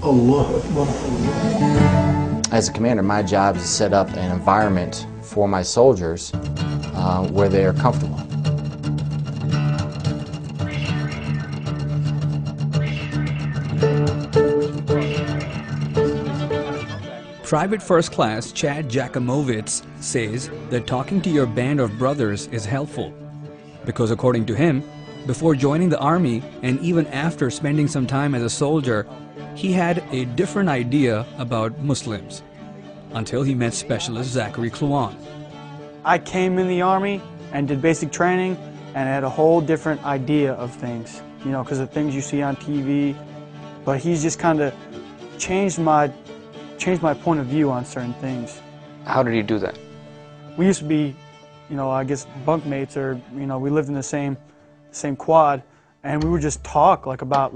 Allahu Akbar. As a commander, my job is to set up an environment for my soldiers where they are comfortable. Private First Class Chad Jackimowitz says that talking to your band of brothers is helpful because, according to him, before joining the Army and even after spending some time as a soldier, he had a different idea about Muslims until he met Specialist Zachary Kluan. I came in the Army and did basic training and had a whole different idea of things, you know, because of things you see on TV. But he's just kind of changed my point of view on certain things. How did he do that? We used to be, you know, I guess bunkmates, or, you know, we lived in the same quad, and we would just talk about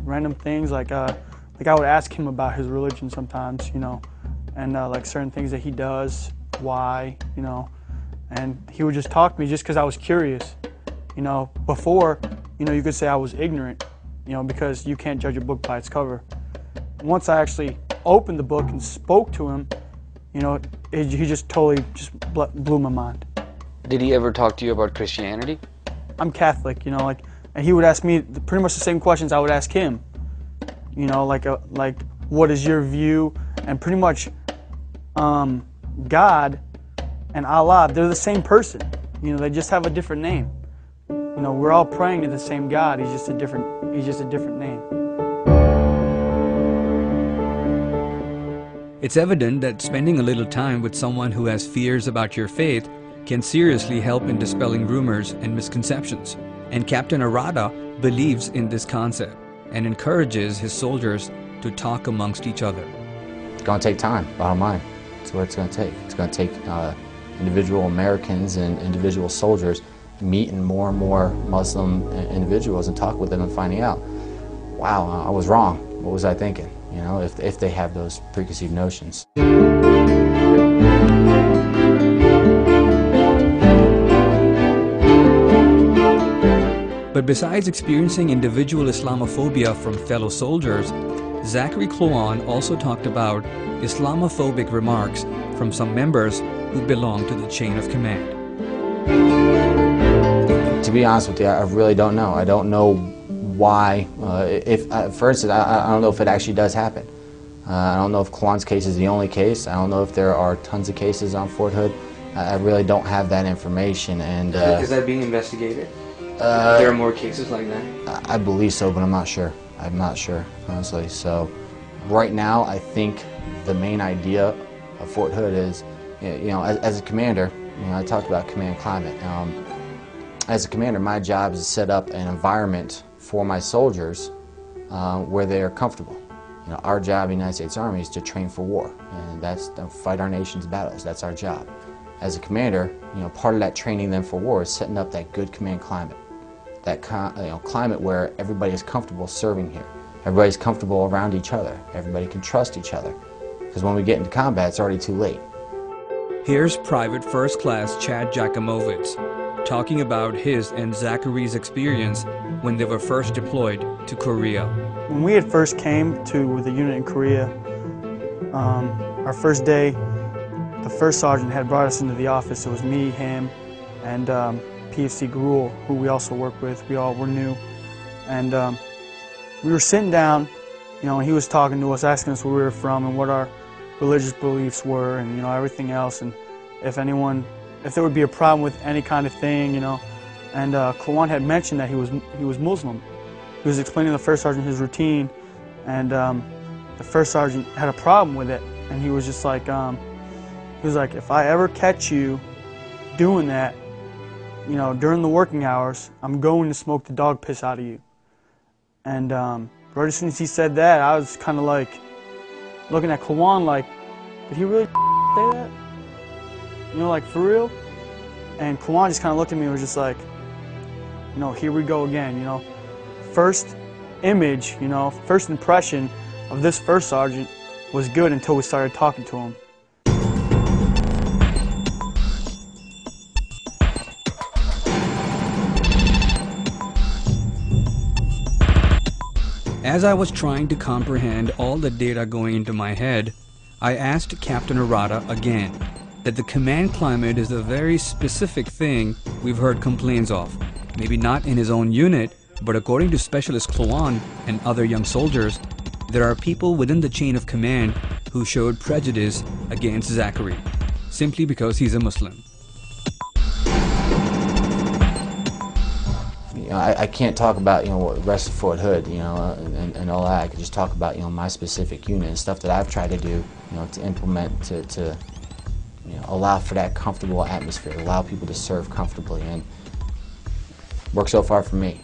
random things, like I would ask him about his religion sometimes, you know, and like certain things that he does, why, you know, and he would just talk to me just because I was curious, you know. Before, you know, you could say I was ignorant, you know, because you can't judge a book by its cover. Once I actually opened the book and spoke to him, you know, he just totally blew my mind. Did he ever talk to you about Christianity? I'm Catholic, you know, and he would ask me pretty much the same questions I would ask him. You know, like what is your view? And pretty much God and Allah, they're the same person. You know, they just have a different name. You know, we're all praying to the same God. He's just a different name. It's evident that spending a little time with someone who has fears about your faith can seriously help in dispelling rumors and misconceptions. And Captain Arata believes in this concept and encourages his soldiers to talk amongst each other. It's going to take time, bottom line. That's what it's going to take. It's going to take individual Americans and individual soldiers meeting more and more Muslim individuals and talk with them and finding out, wow, I was wrong. What was I thinking? You know, if they have those preconceived notions. But besides experiencing individual Islamophobia from fellow soldiers, Zachary Kluan also talked about Islamophobic remarks from some members who belong to the chain of command. To be honest with you, I really don't know. I don't know why, for instance, I don't know if it actually does happen. I don't know if Kluan's case is the only case. I don't know if there are tons of cases on Fort Hood. I really don't have that information. And is that being investigated? There are more cases like that? I believe so, but I'm not sure. I'm not sure, honestly. So right now, I think the main idea of Fort Hood is, you know, as a commander, you know, I talked about command climate. As a commander, my job is to set up an environment for my soldiers where they are comfortable. You know, our job in the United States Army is to train for war, and that's to fight our nation's battles. That's our job. As a commander, you know, part of that training them for war is setting up that good command climate, that climate where everybody is comfortable serving here. Everybody's comfortable around each other. Everybody can trust each other. Because when we get into combat, it's already too late. Here's Private First Class Chad Jackimowitz talking about his and Zachary's experience when they were first deployed to Korea. When we had first came to the unit in Korea, our first day, the first sergeant had brought us into the office. It was me, him, and PFC Garul, who we also work with. We all were new. And we were sitting down, you know, and he was talking to us, asking us where we were from and what our religious beliefs were, and, you know, everything else, and if there would be a problem with any kind of thing, you know. And Kluan had mentioned that he was Muslim. He was explaining to the first sergeant his routine, and the first sergeant had a problem with it, and he was just like, he was like, if I ever catch you doing that, you know, during the working hours, I'm going to smoke the dog piss out of you. And right as soon as he said that, I was kind of like looking at Kluan like, did he really say that? You know, like, for real? And Kluan just kind of looked at me and was just like, you know, here we go again, you know. First image, you know, first impression of this first sergeant was good until we started talking to him. As I was trying to comprehend all the data going into my head, I asked Captain Arata again that the command climate is a very specific thing we've heard complaints of. Maybe not in his own unit, but according to Specialist Kluan and other young soldiers, there are people within the chain of command who showed prejudice against Zachary, simply because he's a Muslim. You know, I can't talk about, what the rest of Fort Hood, and all that. I could just talk about, my specific unit and stuff that I've tried to do, to implement to allow for that comfortable atmosphere, allow people to serve comfortably, and work so far for me.